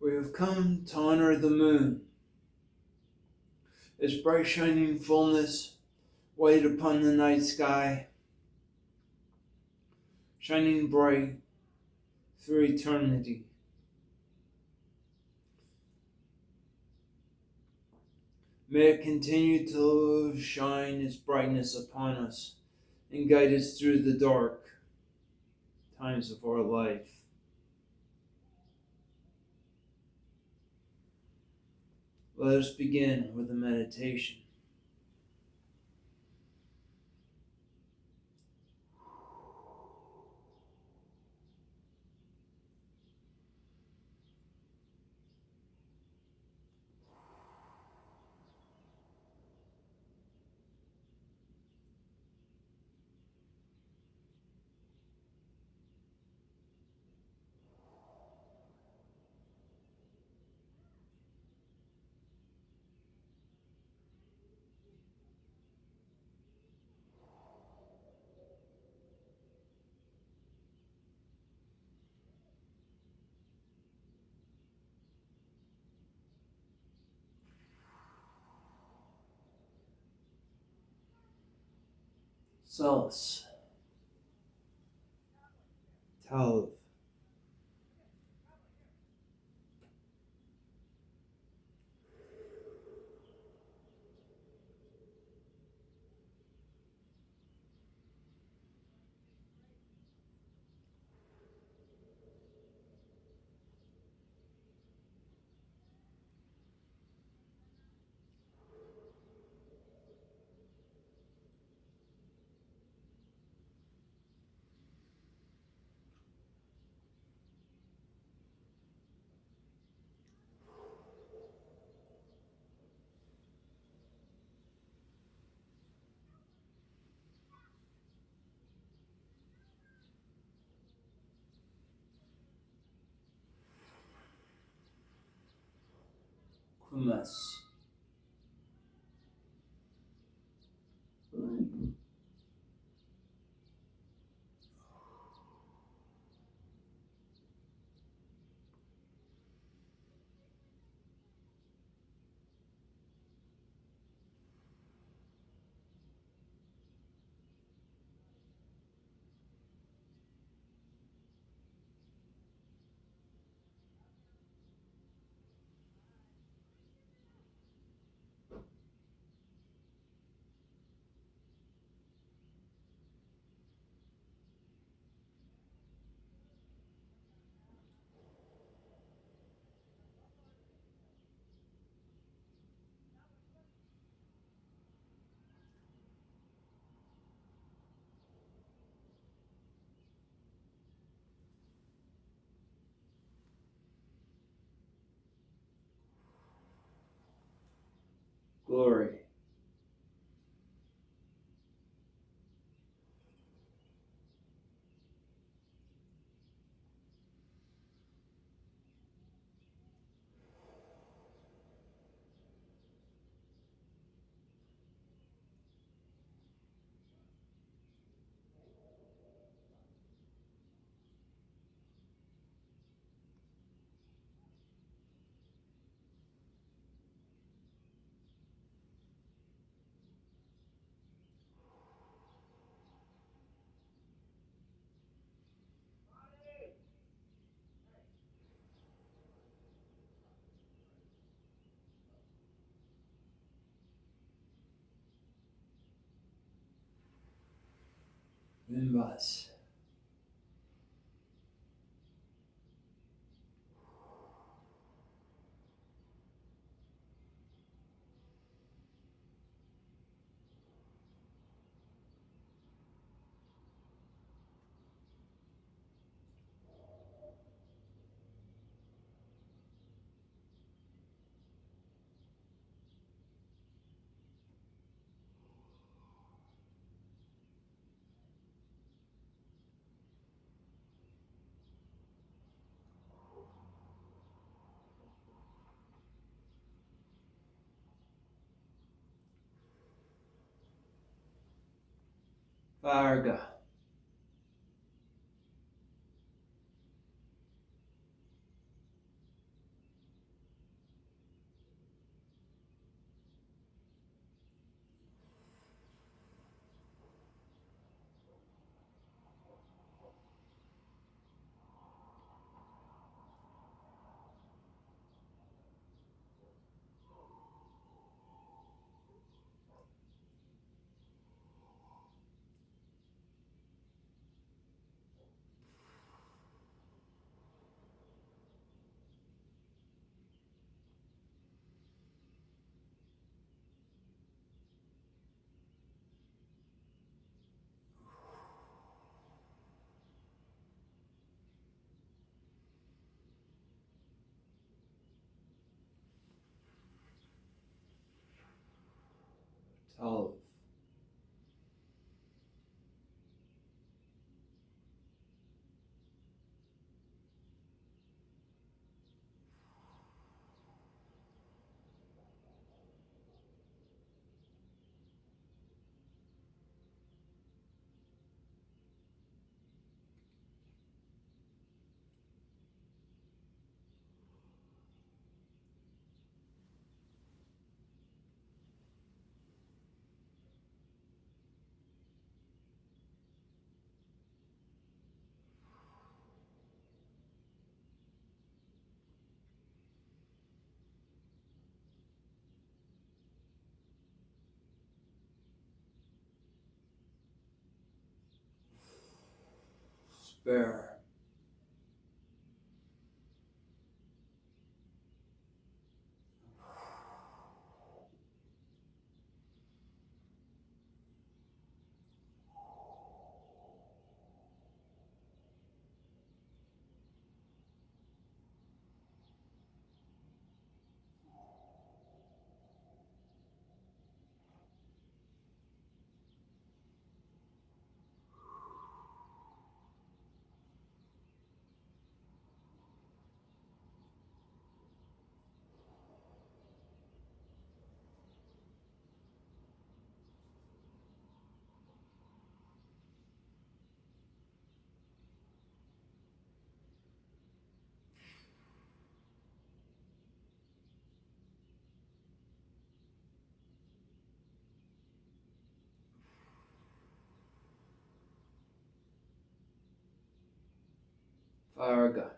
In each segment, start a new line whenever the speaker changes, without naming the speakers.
We have come to honor the moon. Its bright shining fullness weighed upon the night sky, shining bright through eternity. May it continue to shine its brightness upon us and guide us through the dark times of our life. Let us begin with a meditation. Solace, Tav, Kumas. Glory. Vimbas. Varga. Tav. Spare. Varga.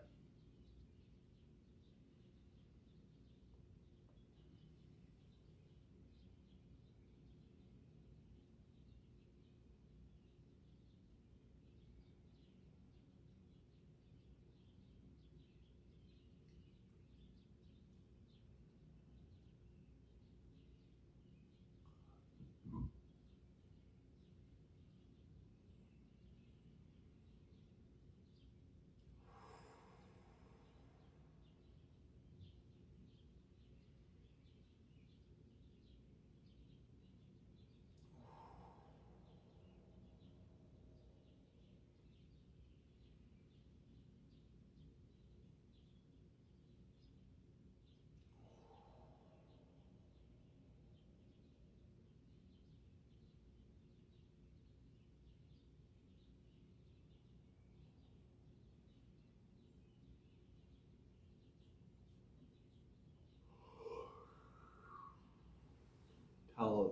Tav.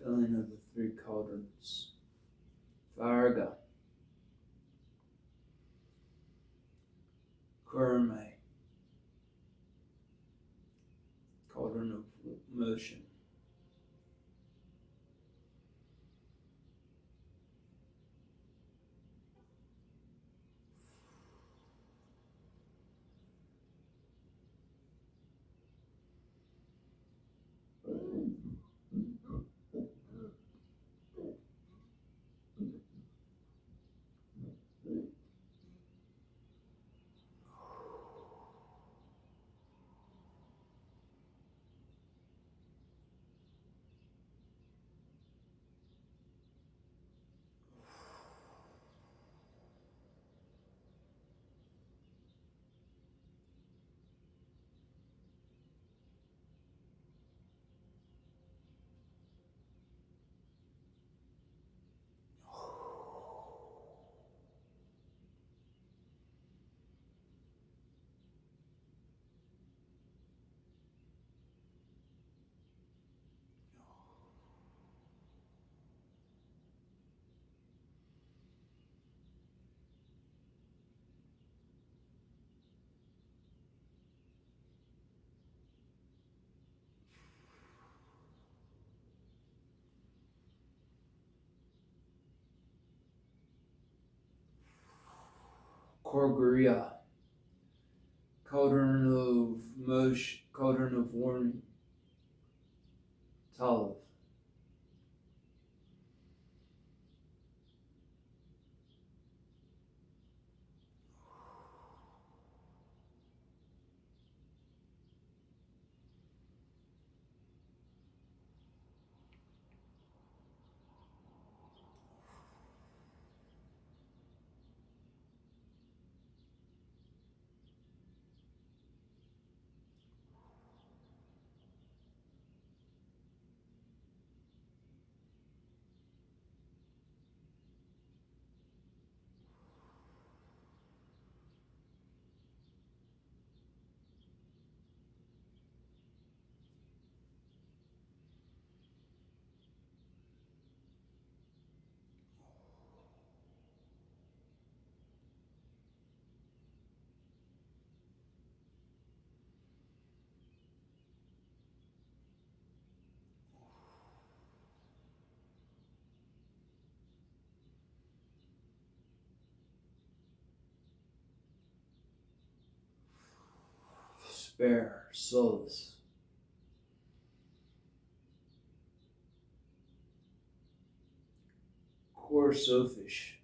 Filling of the three cauldrons. Varga. Kurme. Cauldron of motion. Korguria, Cauldron of Mosh, Cauldron of Warning, Talav. Spare, Solace. Core Sophish,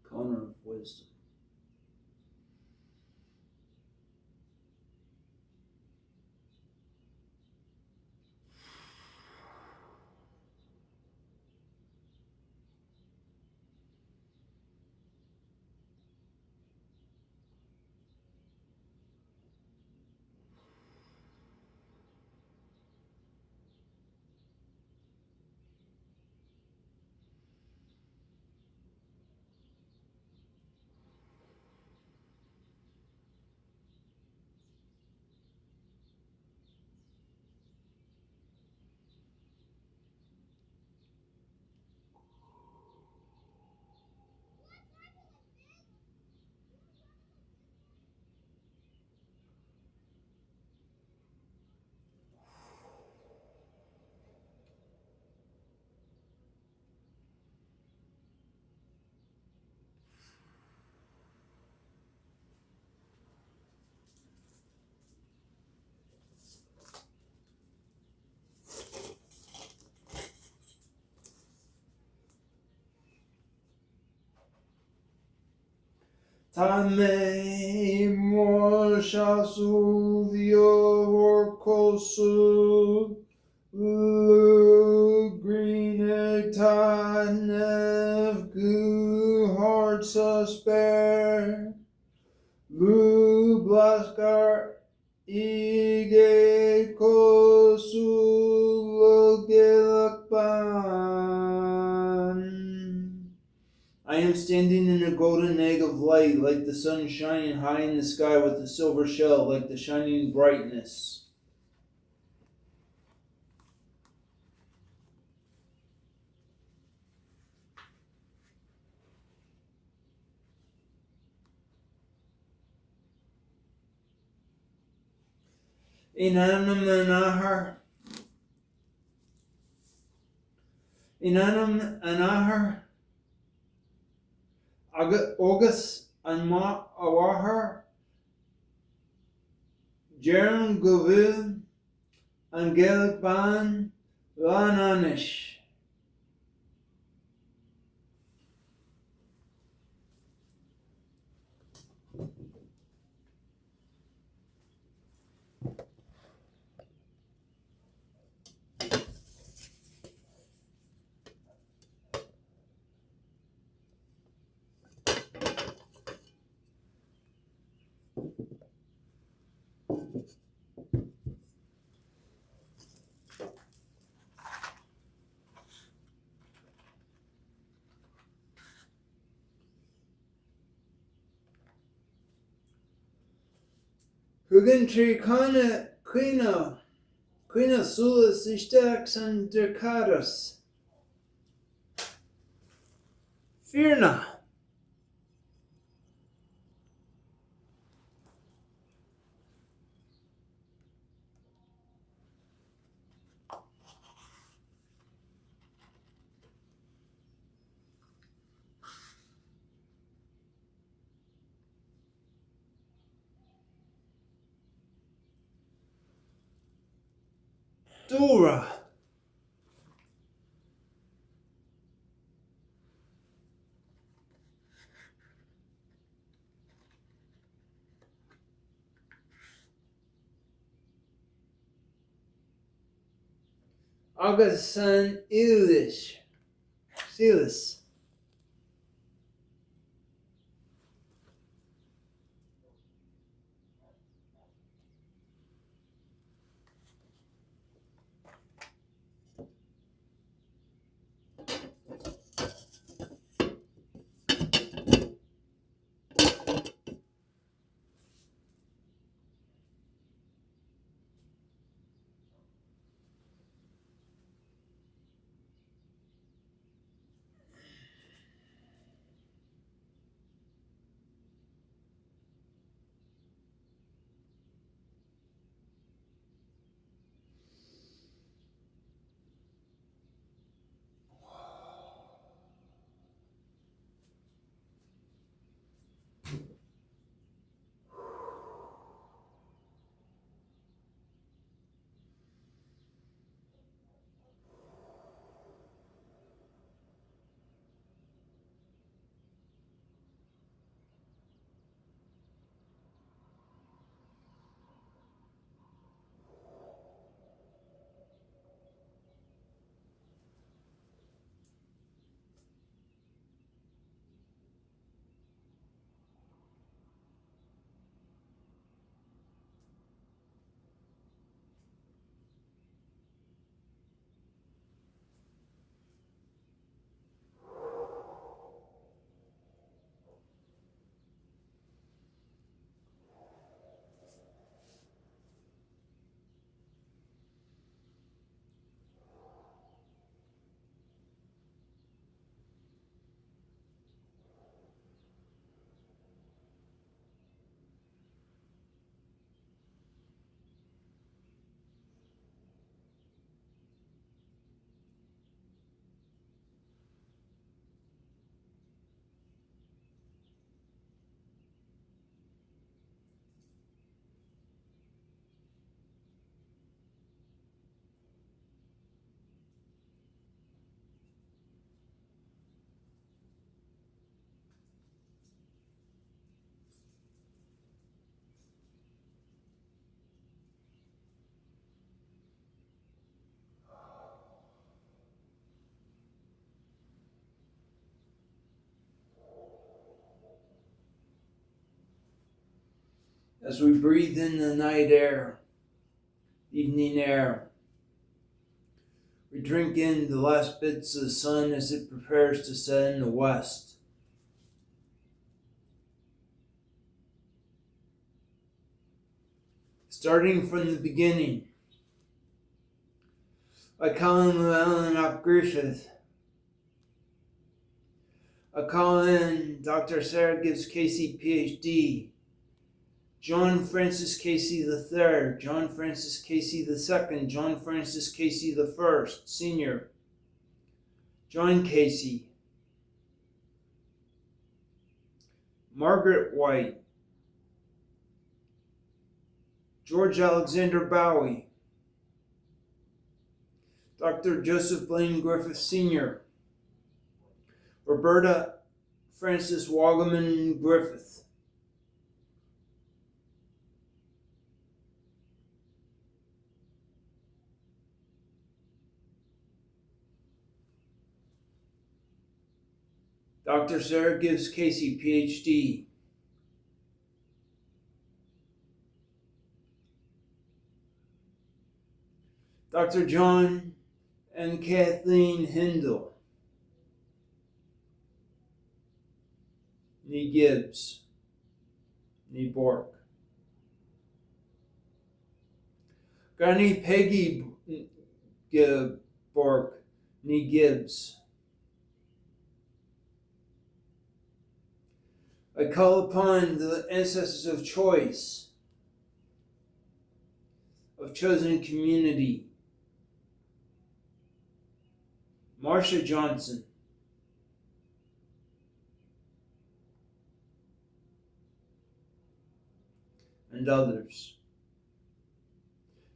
Corner of Wisdom. Tame Moshasu Vio Orkosu Green Tanev Gu Hard Susper Lu Blaskar Ige Kosu Logelakban. I am standing in a golden egg of light, like the sun shining high in the sky with a silver shell, like the shining brightness. Inanam Anahar, August Anma Awahar, Jerem Govil, Angelic Ban, Lananish. Hugentry Quina Sulas Ishtax and Dercatus. Fear not. Dora. August son Iúil. Silas. As we breathe in the night air, evening air, we drink in the last bits of the sun as it prepares to set in the west. Starting from the beginning, I call in Llewellyn ap Griffith. I call in Dr. Sarah Gibbs Casey, PhD, John Francis Casey III, John Francis Casey II, John Francis Casey I, Sr., John Casey, Margaret White, George Alexander Bowie, Dr. Joseph Blaine Griffith Sr., Roberta Frances Wagaman Griffith, Dr. Sarah Gibbs Casey, PhD, Dr. John and Kathleen Hindle, Nee Gibbs, Nee Bork, Granny Peggy Bork, Nee Gibbs. I call upon the ancestors of choice, of chosen community, Marsha Johnson, and others,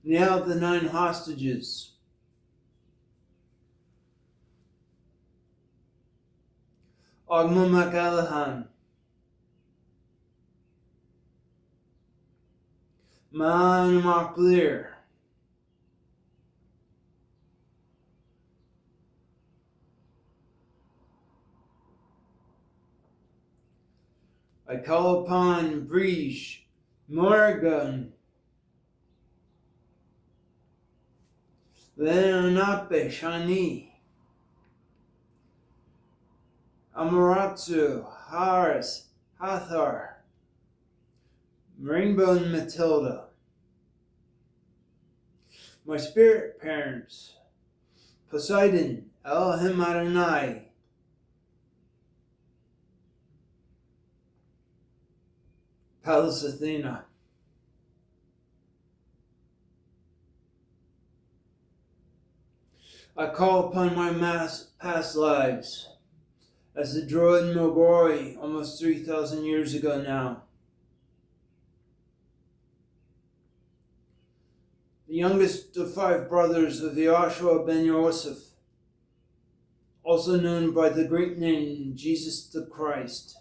Now the 9 hostages. Ogma MacAllahan. Man Maclear. I call upon Breege, Morgan, Lenape, Shani, Amoratsu, Haris, Hathar, Rainbow and Matilda. My spirit parents, Poseidon, Elohim Adonai, Pallas Athena. I call upon my past lives as the Druid Mogori almost 3,000 years ago now. The youngest of 5 brothers of Yahshua ben Yosef, also known by the great name Jesus the Christ.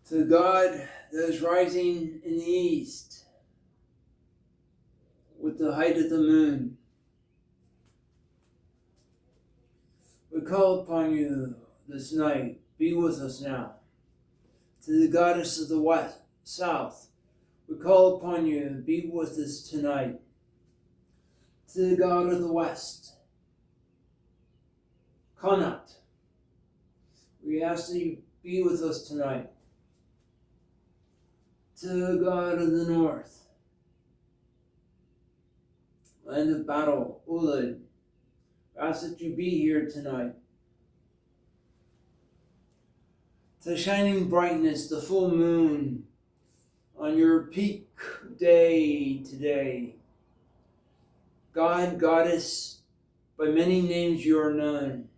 To God that is rising in the east with the height of the moon, we call upon you this night. Be with us now. To the goddess of the west, south, we call upon you. Be with us tonight. To the god of the west, Connacht, we ask that you be with us tonight. To the god of the north, land of battle, Iúil, we ask that you be here tonight. To shining brightness, the full moon, on your peak day today. God, goddess, by many names you are known,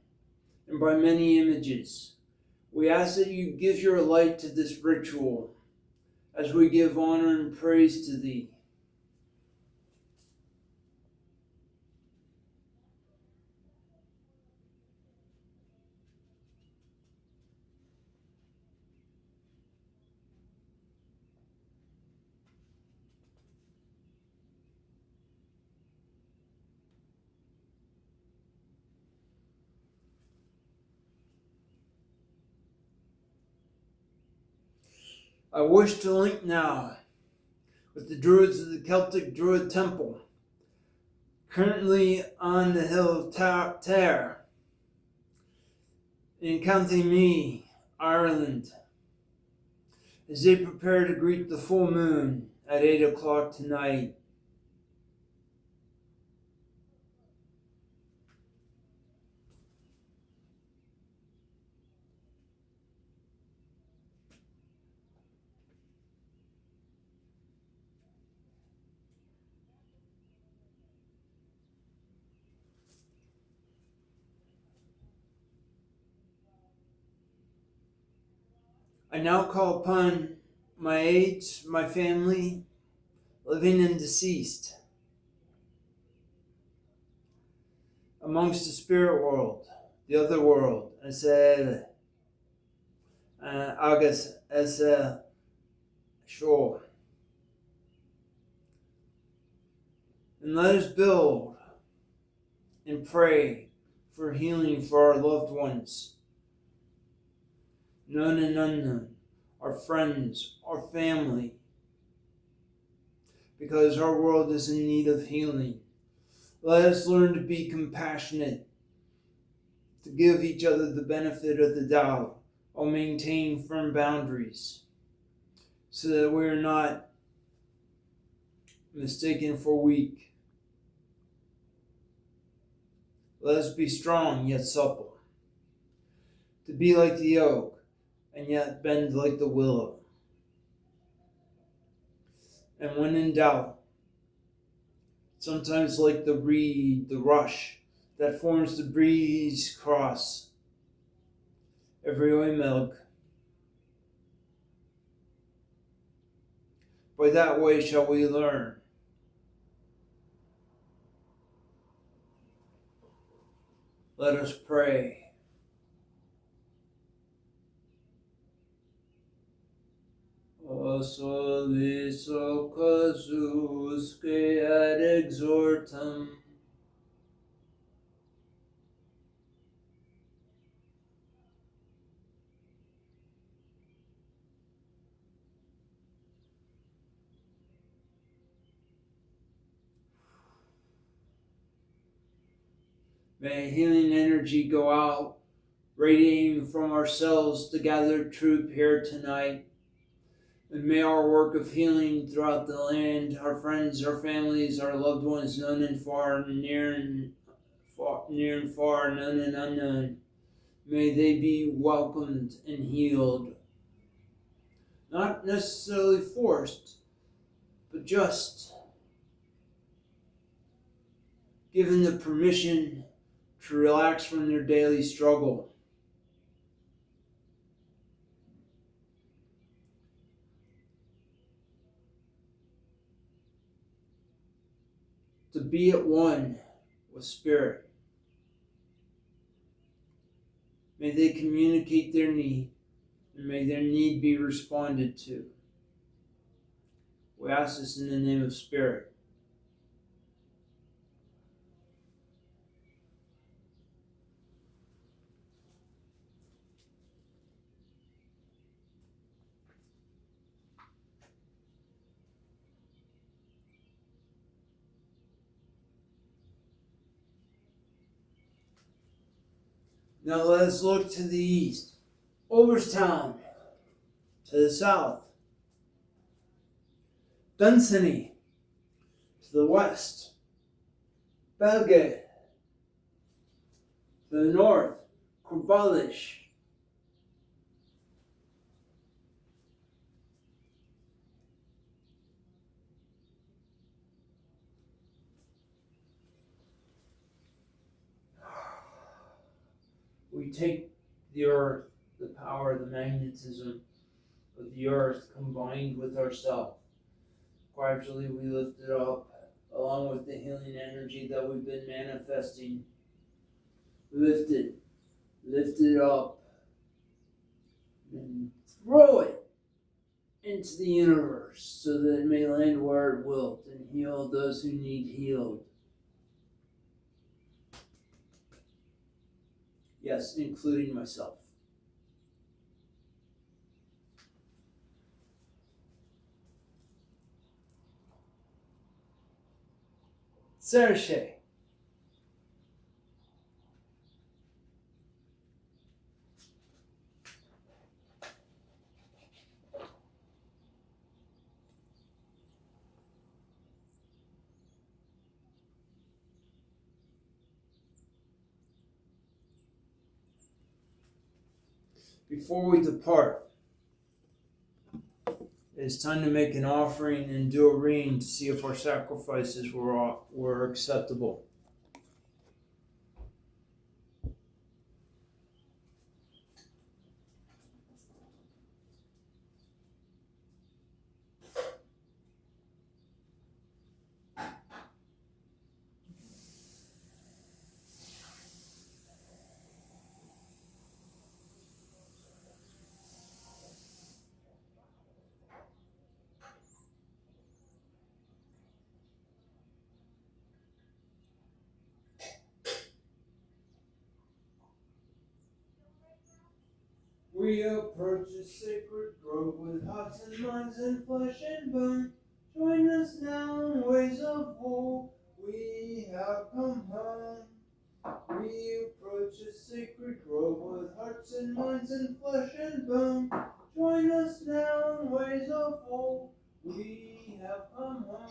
and by many images. We ask that you give your light to this ritual as we give honor and praise to thee. I wish to link now with the Druids of the Celtic Druid Temple, currently on the hill of Tare in County Meath, Ireland, as they prepare to greet the full moon at 8 o'clock tonight. I now call upon my aides, my family, living and deceased, amongst the spirit world, the other world, as a sure. And let us build and pray for healing for our loved ones, known and unknown, our friends, our family, because our world is in need of healing. Let us learn to be compassionate, to give each other the benefit of the doubt, while maintaining firm boundaries, so that we are not mistaken for weak. Let us be strong yet supple, to be like the oak and yet bend like the willow. And when in doubt, sometimes like the reed, the rush that forms the breeze cross every way milk. By that way shall we learn. Let us pray. O solis occasusque ad exhortam. May healing energy go out, radiating from ourselves to gathered troop here tonight. And may our work of healing throughout the land, our friends, our families, our loved ones, known and far, near and far, known and unknown, may they be welcomed and healed. Not necessarily forced, but just given the permission to relax from their daily struggle. To be at one with Spirit. May they communicate their need, and may their need be responded to. We ask this in the name of Spirit. Now let us look to the east, Overstown, to the south, Dunsany, to the west, Belgate, to the north, Kurbalish, we take the earth, the power, the magnetism of the earth combined with ourselves. Gradually we lift it up, along with the healing energy that we've been manifesting. Lift it up, and throw it into the universe so that it may land where it will and heal those who need healed. Yes, including myself. Serche. Before we depart, it is time to make an offering and do a reading to see if our sacrifices were acceptable. We approach the sacred grove with hearts and minds and flesh and bone. Join us now in ways of woe. We have come home. We approach the sacred grove with hearts and minds and flesh and bone. Join us now in ways of woe. We have come home.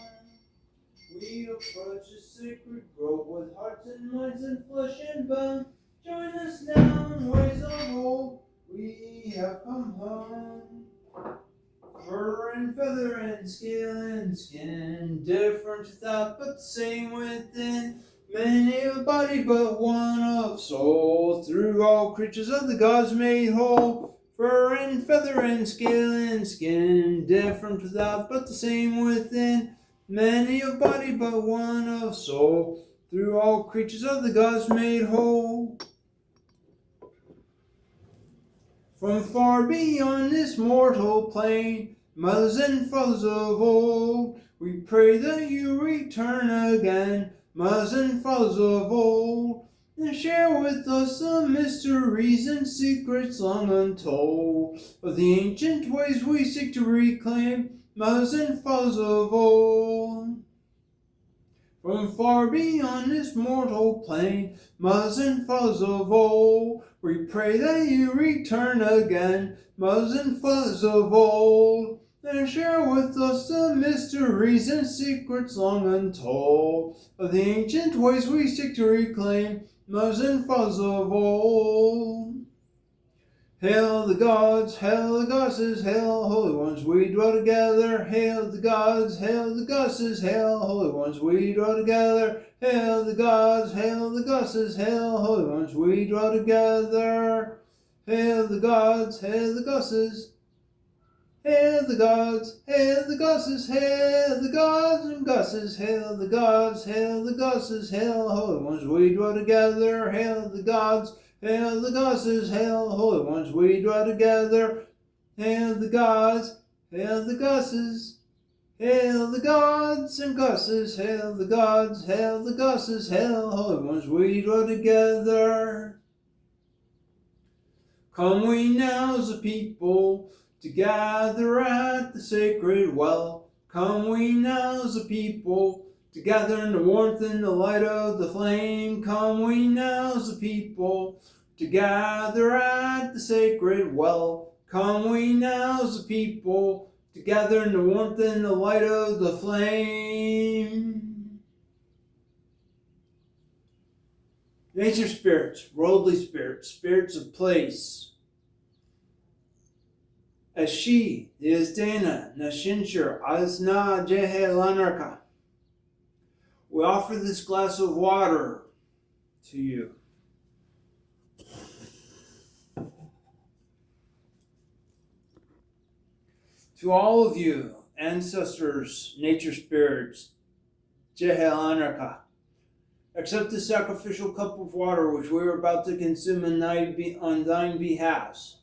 We approach the sacred grove with hearts and minds and flesh and bone. Join us now in ways of old. We have come home. Fur and feather and scale and skin, different without but the same within. Many of body but one of soul, through all creatures of the gods made whole. Fur and feather and scale and skin, different without but the same within. Many of body but one of soul, through all creatures of the gods made whole. From far beyond this mortal plane, mothers and fathers of old, we pray that you return again, mothers and fathers of old, and share with us the mysteries and secrets long untold of the ancient ways we seek to reclaim, mothers and fathers of old. From far beyond this mortal plane, mothers and fathers of old, we pray that you return again, mothers and fathers of old, and share with us the mysteries and secrets long untold of the ancient ways we seek to reclaim, mothers and fathers of old. Hail the gods, hail the goddesses, hail holy ones, we dwell together. Hail the gods, hail the goddesses, hail holy ones, we dwell together. Hail the gods, hail the goddesses, hail holy ones, we dwell together. Hail the gods, hail the goddesses, hail the gods, hail the goddesses, hail the gods and goddesses, hail the gods, hail the goddesses, hail holy ones, we dwell together. Hail the gods, hail the goddesses, hail holy ones, we dwell together. Hail the gods, hail the goddesses, hail the gods and goddesses, hail the gods, hail the goddesses, hail holy ones, we dwell together. Come we now as a people to gather at the sacred well. Come we now as a people to gather in the warmth and the light of the flame. Come we now as a people to gather at the sacred well. Come we now as a people to gather in the warmth and the light of the flame. Nature spirits, worldly spirits, spirits of place. Ashi, Dizdana, Nashinshur, Asna, Jehelanarka. We offer this glass of water to you. To all of you, ancestors, nature spirits, Jehelanarka, accept the sacrificial cup of water which we are about to consume on thine behalf.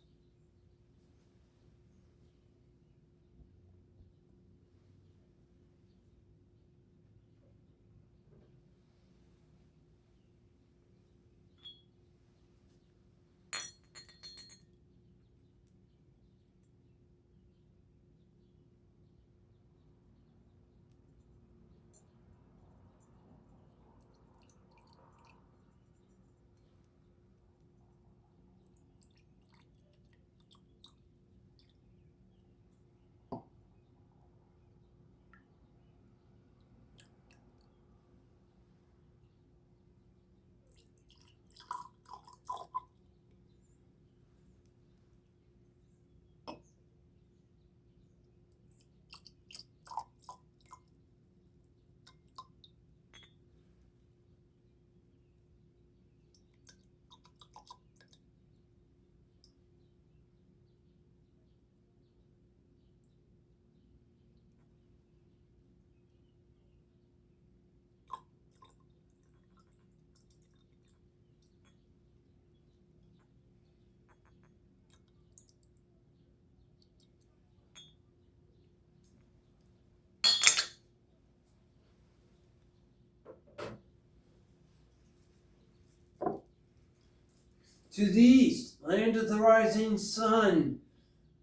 To the east land of the rising sun,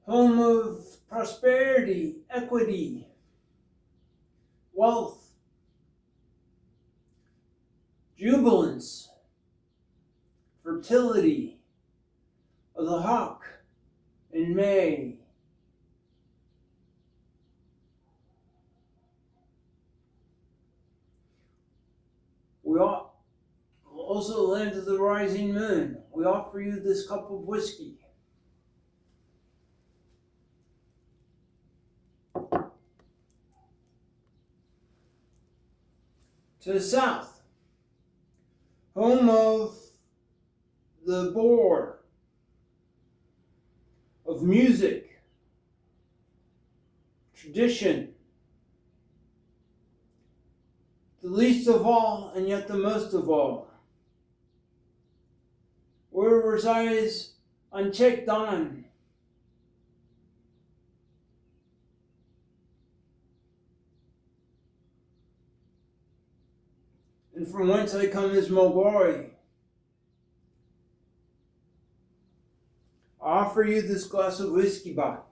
home of prosperity, equity, wealth, jubilance, fertility of the hawk in May. We also land of the rising moon. We offer you this cup of whiskey. To the south, home of the boar, of music, tradition, the least of all and yet the most of all, where resides unchecked on, and from whence I come is my glory. I offer you this glass of whiskey back.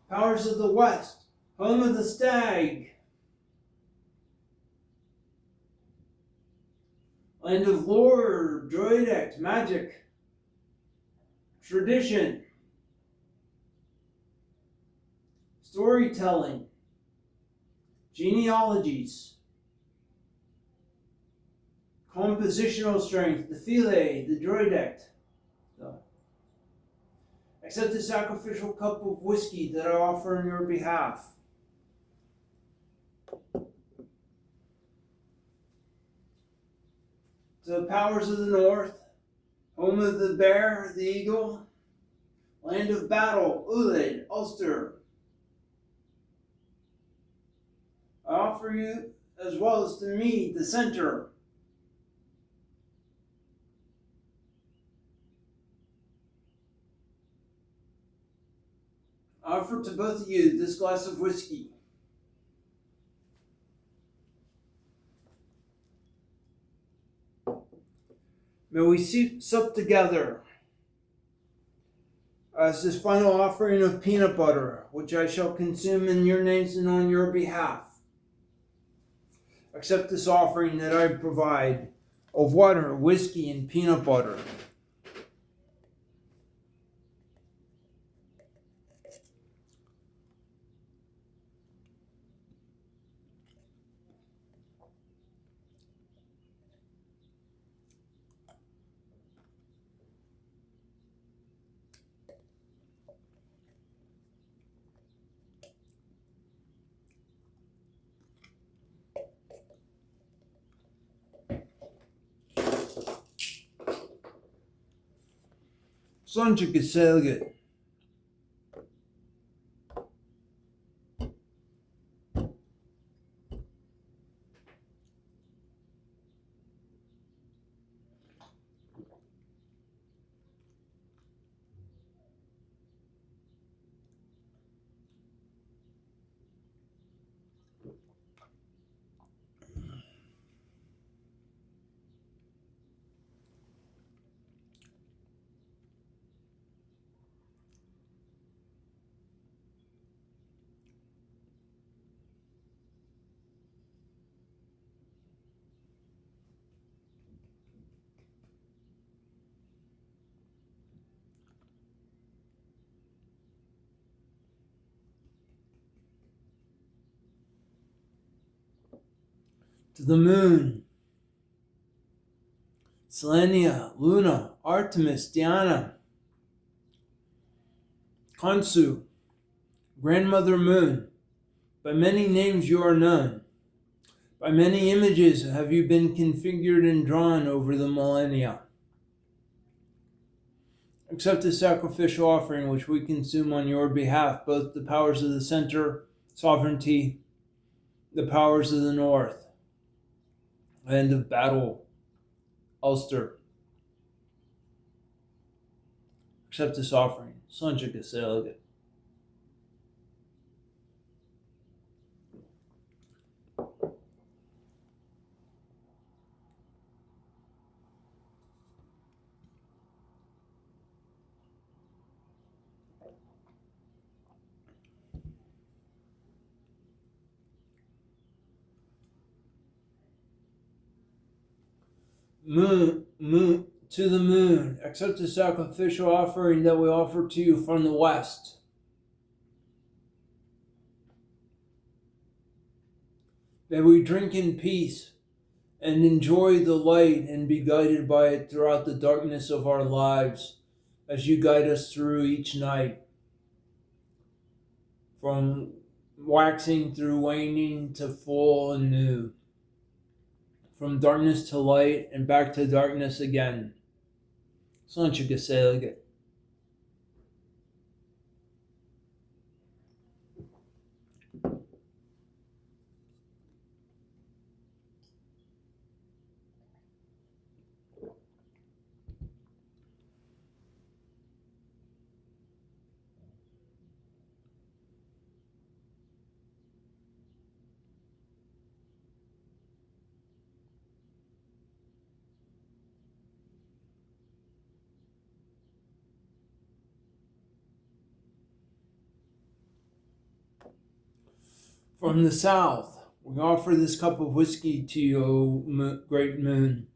Powers of the West, home of the stag, land of lore, druid, magic, tradition, storytelling, genealogies, compositional strength, the philae, the druid. Accept the sacrificial cup of whiskey that I offer on your behalf. To the powers of the north, home of the bear, the eagle, land of battle, Iúil, Ulster. I offer you, as well as to me, the center. I offer to both of you this glass of whiskey. May we sup together as this final offering of peanut butter, which I shall consume in your names and on your behalf. Accept this offering that I provide of water, whiskey, and peanut butter. Sonja geselget. To the moon, Selenia, Luna, Artemis, Diana, Khonsu, Grandmother Moon. By many names you are known. By many images have you been configured and drawn over the millennia. Accept the sacrificial offering which we consume on your behalf, both the powers of the center, sovereignty, the powers of the north, land of battle, Ulster. Accept this offering. Sonja geselget. to the moon. Accept the sacrificial offering that we offer to you from the west. May we drink in peace and enjoy the light and be guided by it throughout the darkness of our lives as you guide us through each night, from waxing through waning to full and new, from darkness to light and back to darkness again. Sláinte go Saoilge. From the south, we offer this cup of whiskey to you, O great moon,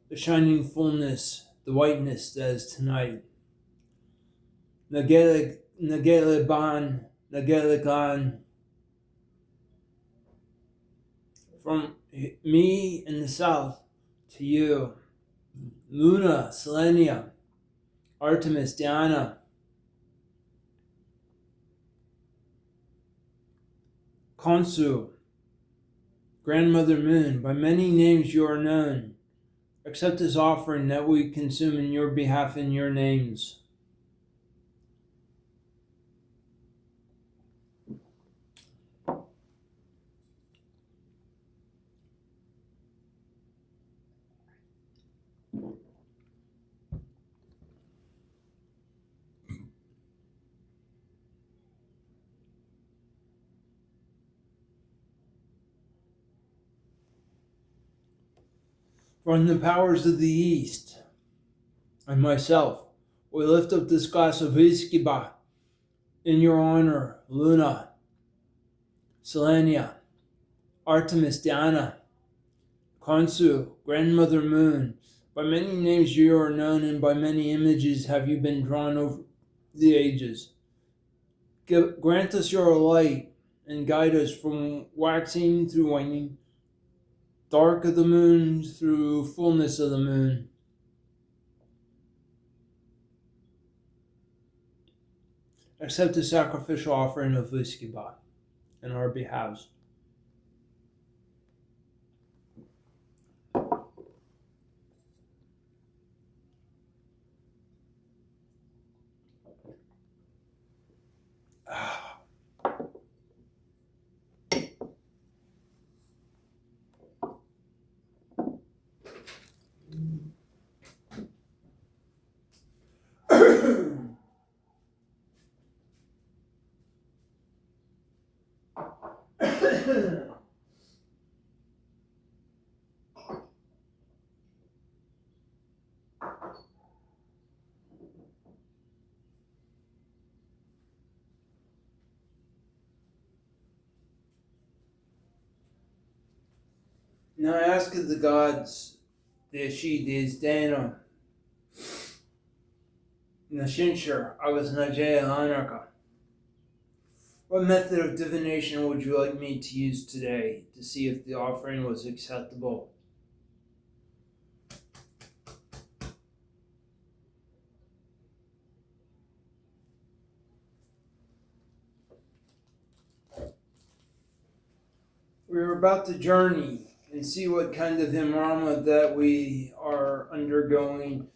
the shining fullness, the whiteness that is tonight. Nagele Gan. From me in the south to you, Luna, Selenia, Artemis, Diana, Khonsu, Grandmother Moon, by many names you are known. Accept this offering that we consume in your behalf in your names. From the powers of the East and myself, we lift up this glass of Iskiba in your honor, Luna, Selenia, Artemis, Diana, Khonsu, Grandmother Moon. By many names you are known, and by many images have you been drawn over the ages. Grant us your light and guide us from waxing through waning, dark of the moon through fullness of the moon. Accept the sacrificial offering of Iskiba in our behalf. Now I ask of the gods, the Ashi, the Izdana, Nashinshar, Agus Najaya Anarka. What method of divination would you like me to use today to see if the offering was acceptable? We're about to journey and see what kind of imrama that we are undergoing.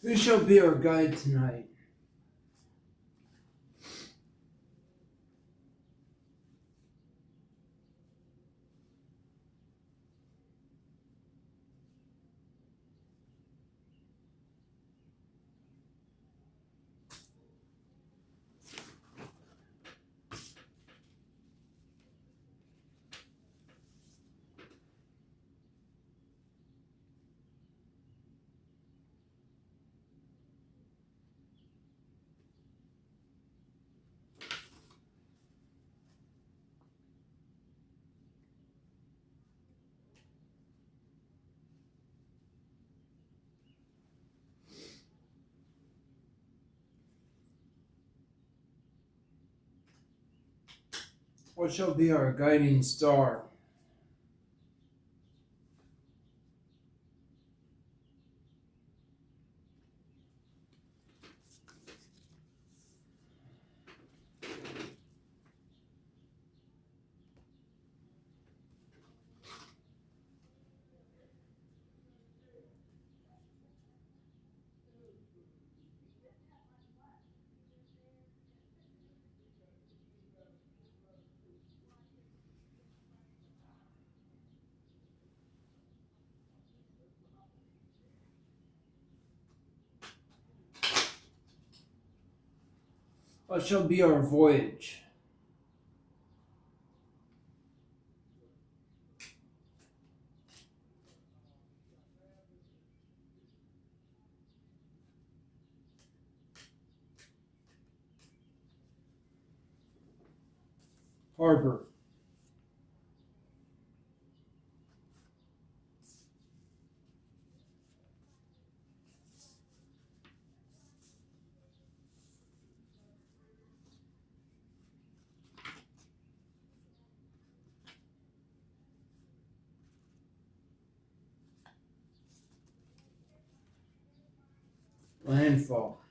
Who shall be our guide tonight? What shall be our guiding star? What shall be our voyage? Harbor. Landfall.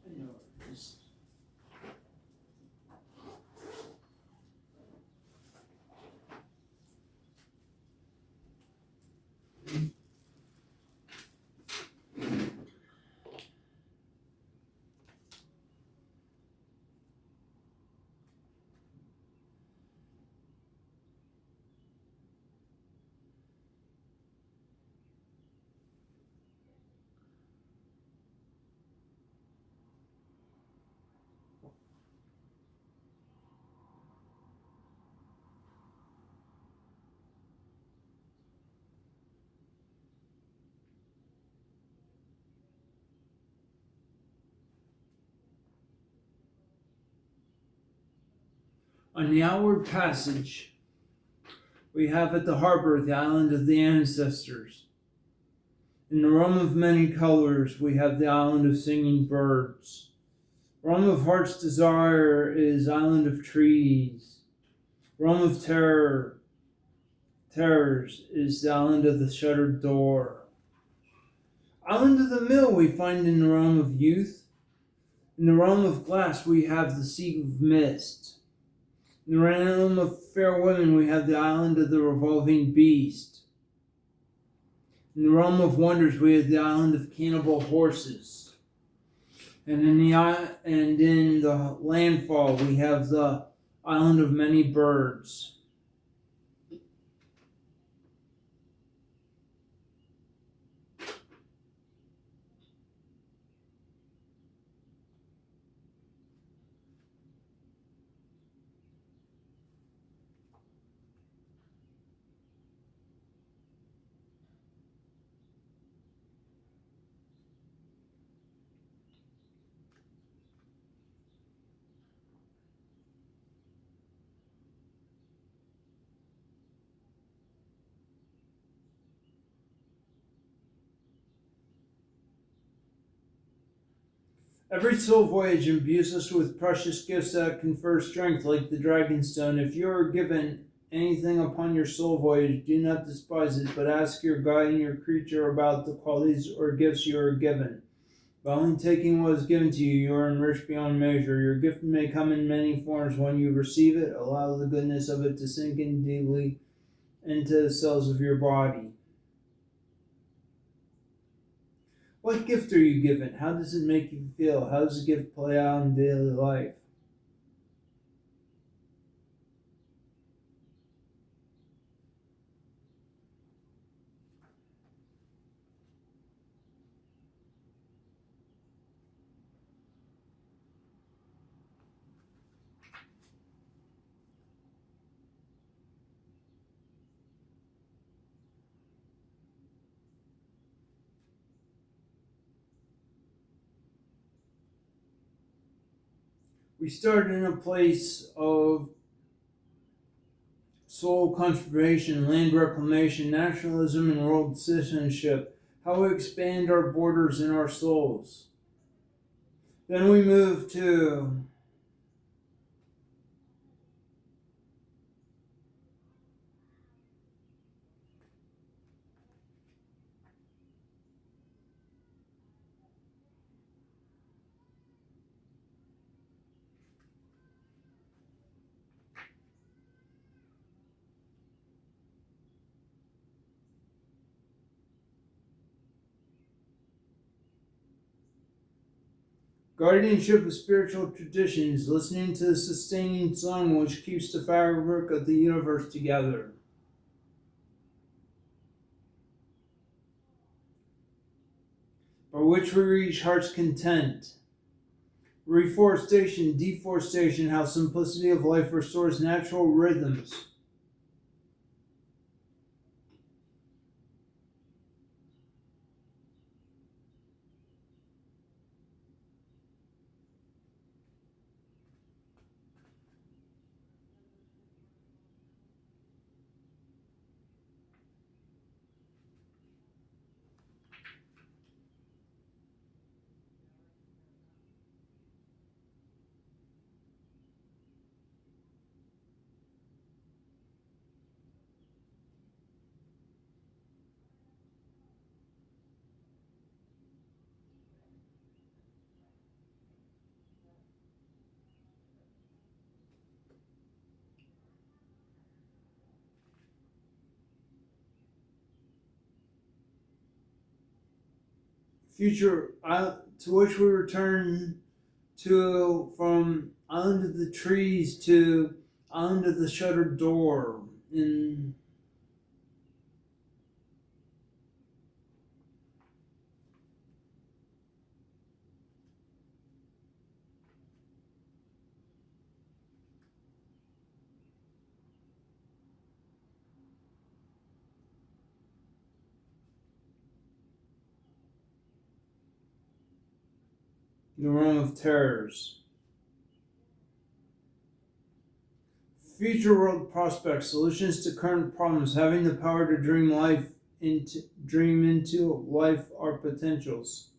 I know it is. On the outward passage, we have at the harbor the island of the ancestors. In the realm of many colors, we have the island of singing birds. Realm of heart's desire is island of trees. Realm of terrors is the island of the shuttered door. Island of the mill we find in the realm of youth. In the realm of glass we have the sea of mist. In the realm of fair women we have the island of the revolving beast. In the realm of wonders we have the island of cannibal horses. And in the landfall we have the island of many birds. Every soul voyage imbues us with precious gifts that confer strength, like the Dragonstone. If you are given anything upon your soul voyage, do not despise it, but ask your guide and your creature about the qualities or gifts you are given. By only taking what is given to you, you are enriched beyond measure. Your gift may come in many forms. When you receive it, allow the goodness of it to sink in deeply into the cells of your body. What gift are you given? How does it make you feel? How does the gift play out in daily life? We start in a place of soul conservation, land reclamation, nationalism, and world citizenship. How we expand our borders in our souls. Then we move to guardianship of spiritual traditions, listening to the sustaining song which keeps the fabric of the universe together. By which we reach heart's content. Reforestation, deforestation, how simplicity of life restores natural rhythms. Future to which we return to from island of the trees to island of the shuttered door in the realm of terrors. Future world prospects, solutions to current problems, having the power to dream into life our potentials.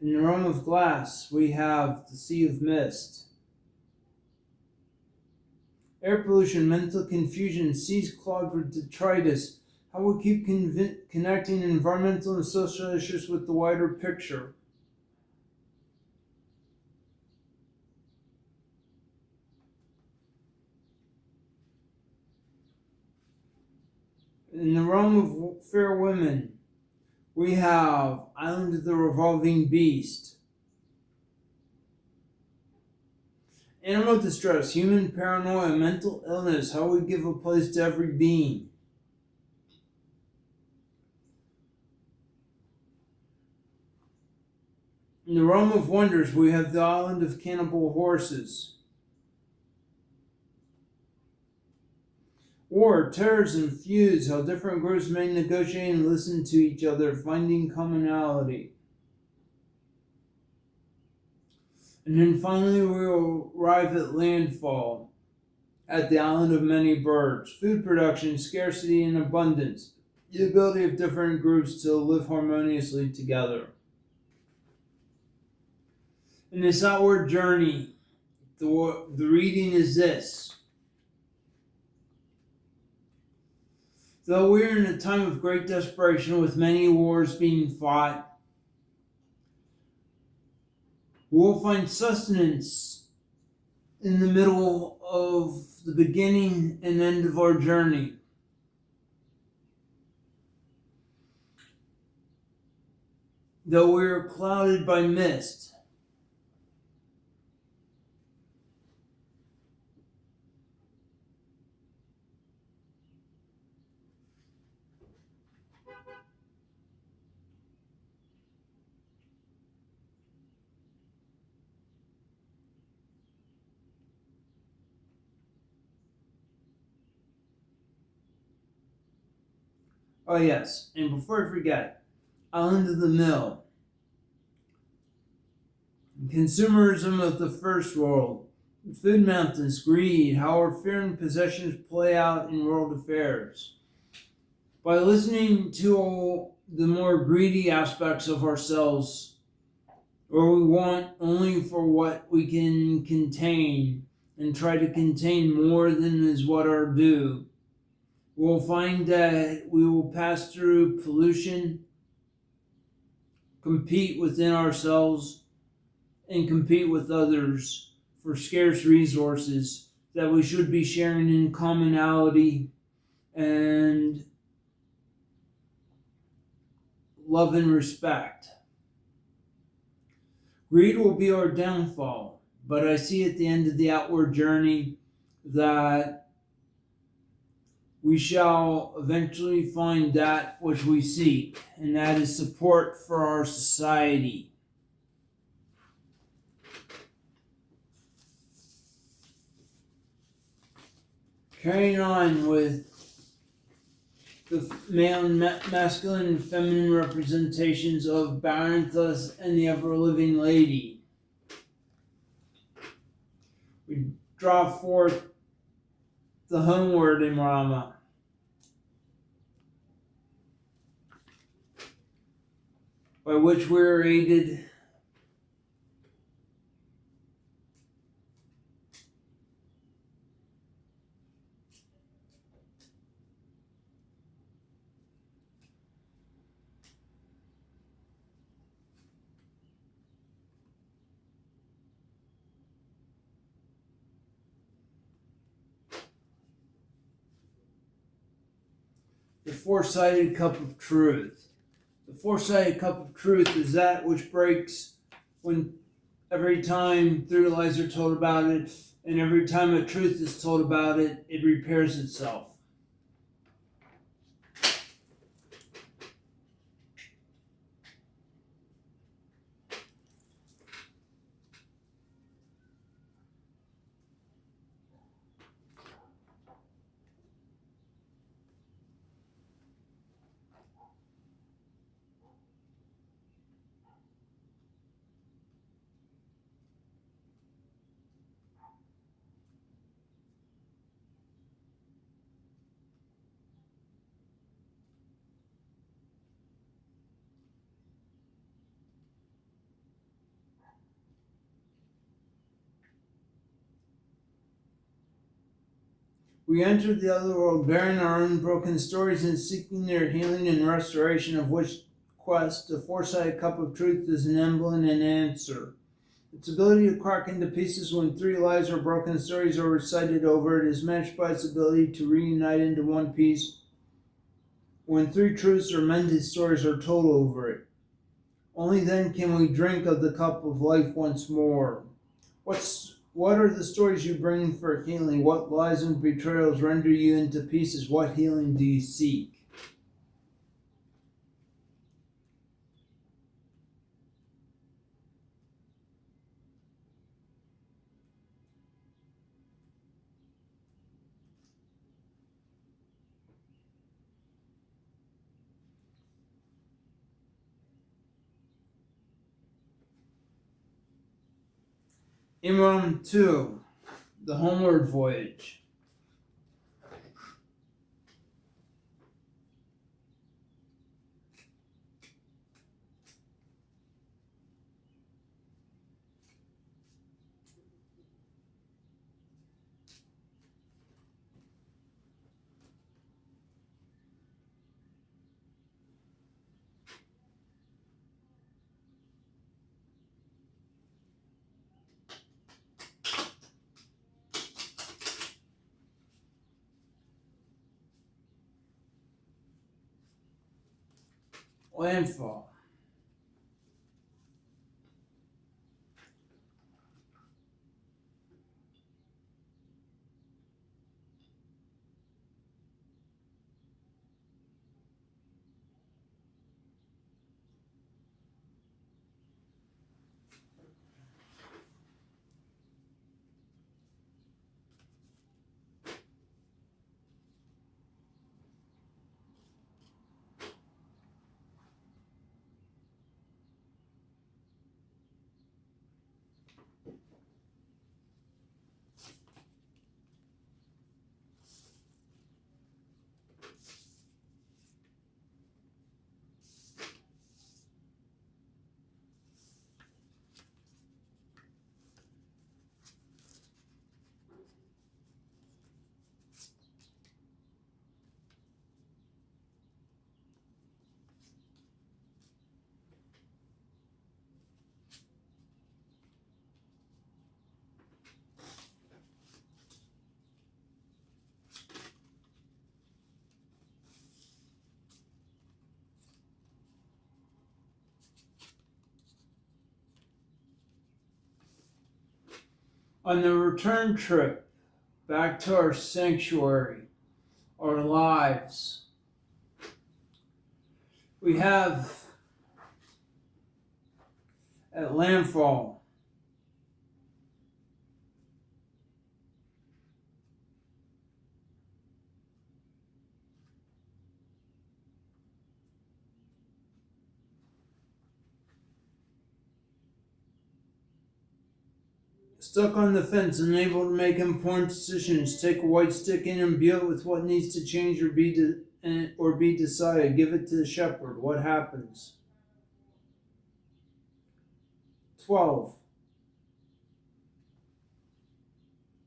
In the realm of glass, we have the sea of mist. Air pollution, mental confusion, seas clogged with detritus. How we keep connecting environmental and social issues with the wider picture. In the realm of fair women, we have Island of the Revolving Beast. Animal distress, human paranoia, mental illness, how we give a place to every being. In the realm of wonders, we have the Island of Cannibal Horses. War, terrorism, feuds, how different groups may negotiate and listen to each other, finding commonality. And then finally we will arrive at landfall, at the Island of Many Birds. Food production, scarcity, and abundance. The ability of different groups to live harmoniously together. In this outward journey, the reading is this. Though we are in a time of great desperation with many wars being fought, we will find sustenance in the middle of the beginning and end of our journey. Though we are clouded by mist, oh yes, and before I forget, Island of the Mill. Consumerism of the first world. Food mountains, greed, how our fear and possessions play out in world affairs. By listening to all the more greedy aspects of ourselves, where we want only for what we can contain and try to contain more than is what our due, we'll find that we will pass through pollution, compete within ourselves, and compete with others for scarce resources that we should be sharing in commonality and love and respect. Greed will be our downfall, but I see at the end of the outward journey that we shall eventually find that which we seek, and that is support for our society. Carrying on with the male and masculine and feminine representations of Baranthus and the ever-living lady. We draw forth the homeward Imrama. By which we are aided The four-sided cup of truth. The four-sided cup of truth is that which breaks when every time three lies are told about it, and every time a truth is told about it, it repairs itself. We entered the other world bearing our own broken stories and seeking their healing and restoration, of which quest the four-sided cup of truth is an emblem and answer. Its ability to crack into pieces when three lies or broken stories are recited over it is matched by its ability to reunite into one piece when three truths or mended stories are told over it. Only then can we drink of the cup of life once more. What are the stories you bring for healing? What lies and betrayals render you into pieces? What healing do you seek? Imram 2, the Homeward Voyage. Landfall. On the return trip back to our sanctuary, our lives, we have at landfall stuck on the fence, unable to make important decisions. Take a white stick and imbue it with what needs to change or be decided. Give it to the shepherd. What happens? 12.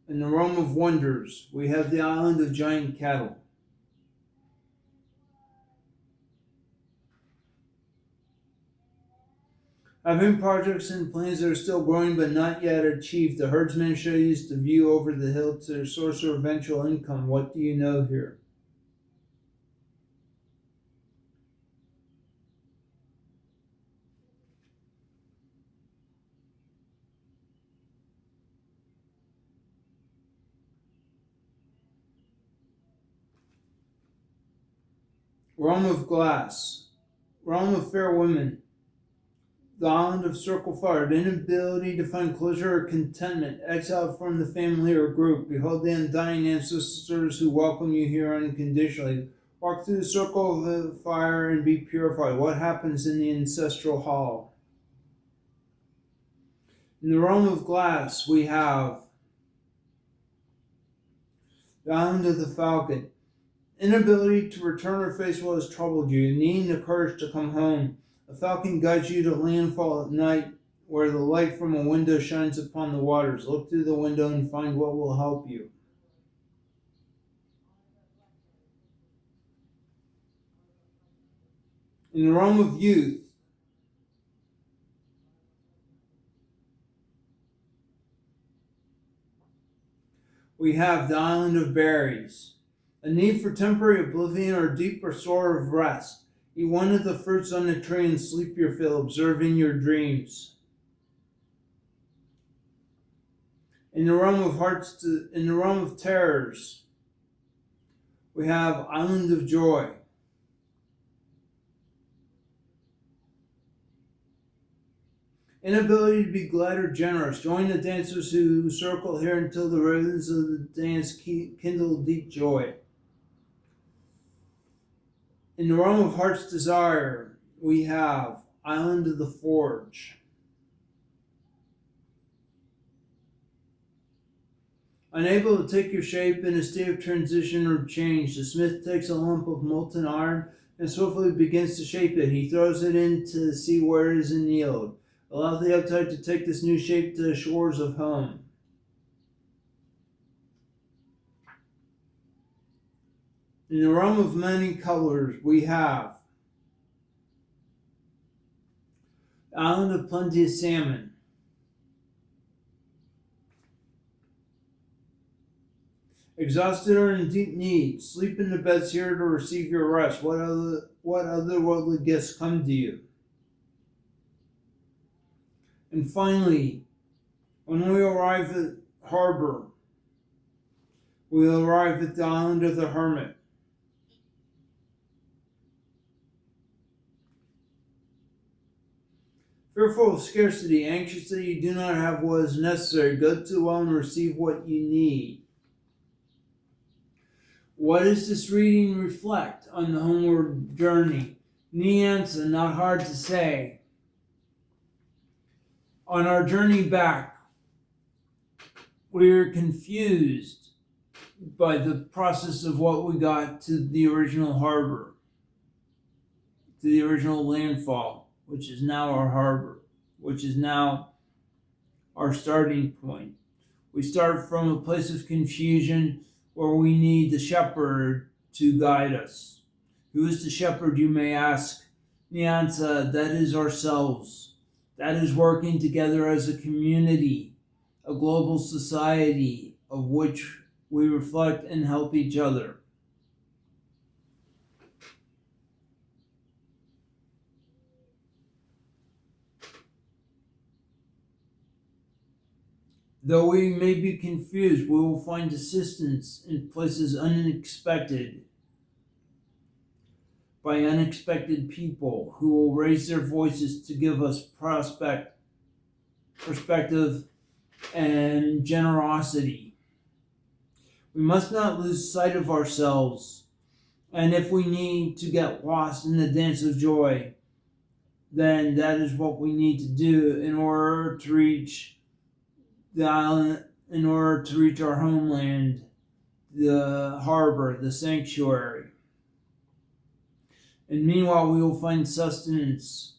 In the realm of wonders, we have the island of giant cattle. Having projects and plans that are still growing but not yet achieved, the herdsman shall use the view over the hill to their source of eventual income. What do you know here? Realm of glass. Realm of fair women. The island of circle fire. The inability to find closure or contentment. Exiled from the family or group. Behold the undying ancestors who welcome you here unconditionally. Walk through the circle of the fire and be purified. What happens in the ancestral hall? In the realm of glass, we have the island of the falcon. Inability to return or face what has troubled you, needing the courage to come home. A falcon guides you to landfall at night where the light from a window shines upon the waters. Look through the window and find what will help you. In the realm of youth, we have the island of berries. A need for temporary oblivion or deep restore of rest. Eat one of the fruits on the tree and sleep your fill, observing your dreams. In the realm of terrors, we have Island of Joy. Inability to be glad or generous. Join the dancers who circle here until the rhythms of the dance kindle deep joy. In the realm of heart's desire, we have Island of the Forge. Unable to take your shape in a state of transition or change, the smith takes a lump of molten iron and swiftly begins to shape it. He throws it into the sea where it is in yield. Allow the uptide to take this new shape to the shores of home. In the realm of many colors, we have the island of plenty of salmon. Exhausted or in deep need, sleep in the beds here to receive your rest. What other worldly gifts come to you? And finally, when we arrive at harbor, we arrive at the island of the hermit. Fearful of scarcity, anxious that you do not have what is necessary, go to the well and receive what you need. What does this reading reflect on the homeward journey? Nyansa, not hard to say. On our journey back, we're confused by the process of what we got to the original harbor, to the original landfall, which is now our harbor, which is now our starting point. We start from a place of confusion where we need the shepherd to guide us. Who is the shepherd, you may ask? Nyansa, that is ourselves. That is working together as a community, a global society of which we reflect and help each other. Though we may be confused, we will find assistance in places unexpected by unexpected people who will raise their voices to give us perspective, and generosity. We must not lose sight of ourselves, and if we need to get lost in the dance of joy, then that is what we need to do in order to reach the island, in order to reach our homeland, the harbor, the sanctuary. And meanwhile, we will find sustenance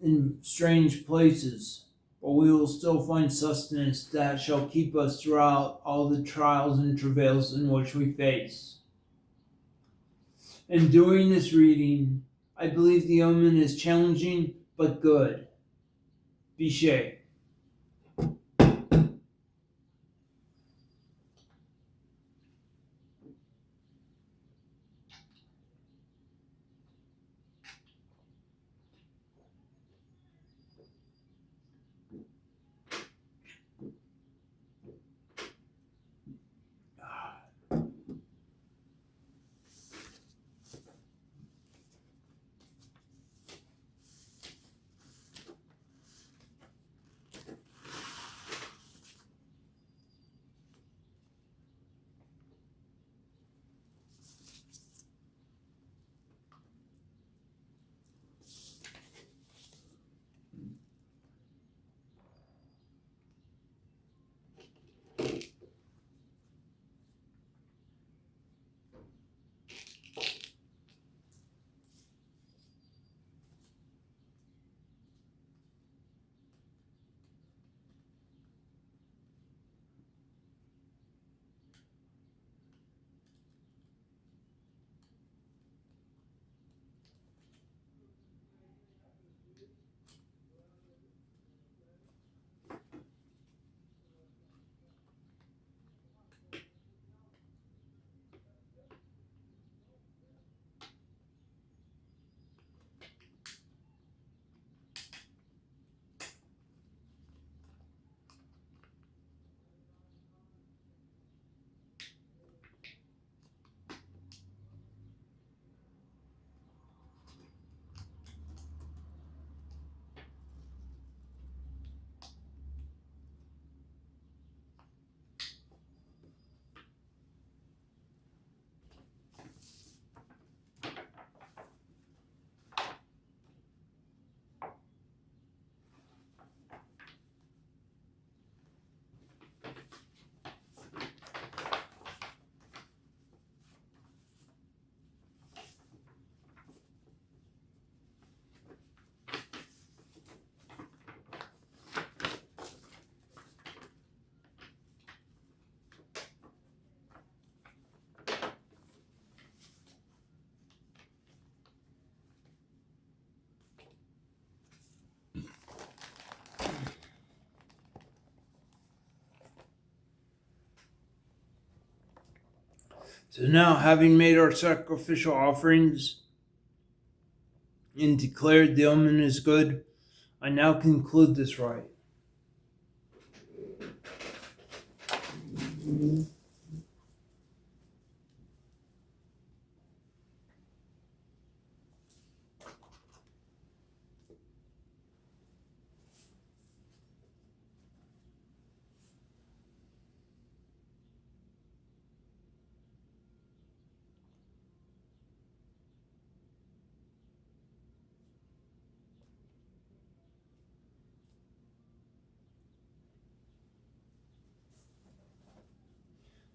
in strange places, but we will still find sustenance that shall keep us throughout all the trials and travails in which we face. In doing this reading, I believe the omen is challenging but good. Bishay. So now, having made our sacrificial offerings and declared the omen is good, I now conclude this rite.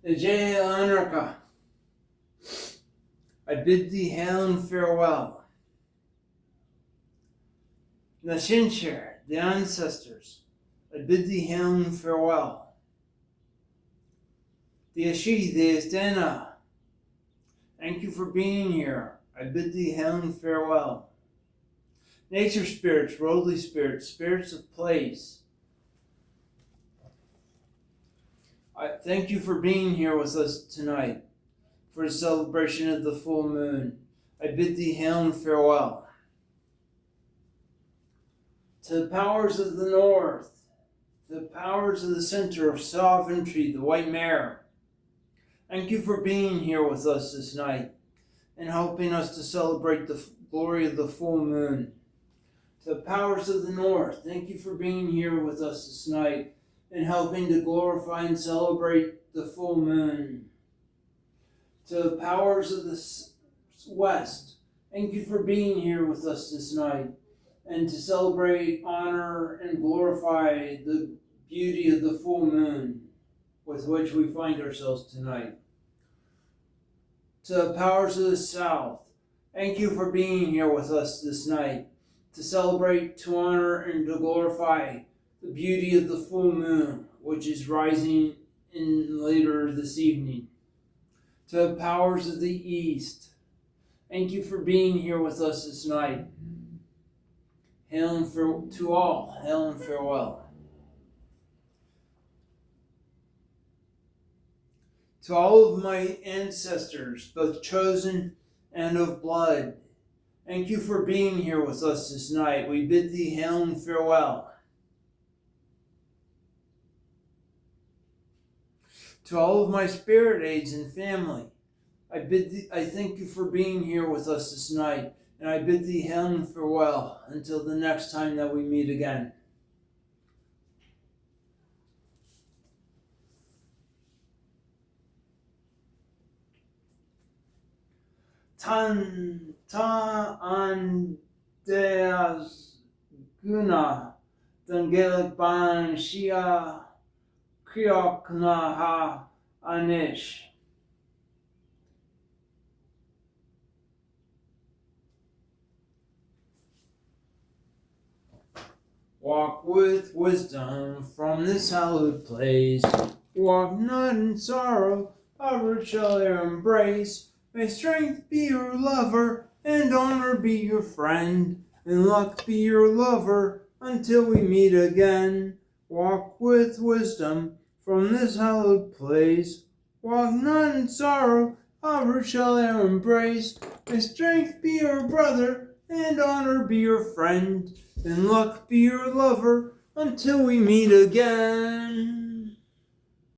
Ejea Anarcha, I bid thee hail and farewell. Nashinshir, the ancestors, I bid thee hail and farewell. The Ashi, the Estena, thank you for being here. I bid thee hail and farewell. Nature spirits, worldly spirits, spirits of place, I thank you for being here with us tonight for the celebration of the full moon. I bid thee hail and farewell. To the powers of the north, to the powers of the center of sovereignty, the white mare, thank you for being here with us this night and helping us to celebrate the glory of the full moon. To the powers of the north, thank you for being here with us this night and helping to glorify and celebrate the full moon. To the powers of the west, thank you for being here with us this night and to celebrate, honor, and glorify the beauty of the full moon with which we find ourselves tonight. To the powers of the south, thank you for being here with us this night to celebrate, to honor, and to glorify the beauty of the full moon, which is rising in later this evening. To the powers of the east, thank you for being here with us this night. Hail and to all, hail and farewell. To all of my ancestors, both chosen and of blood, thank you for being here with us this night. We bid thee hail and farewell. To all of my spirit aides and family, I thank you for being here with us this night, and I bid thee hail and farewell until the next time that we meet again. Ta andeas guna dangelik ban shia kriokna ha anish. Walk with wisdom from this hallowed place. Walk not in sorrow, power shall e'er embrace. May strength be your lover, and honor be your friend, and luck be your lover, until we meet again. Walk with wisdom from this hallowed place. Walk not in sorrow, power shall e'er embrace. May strength be your brother, and honor be your friend, and luck be your lover, until we meet again.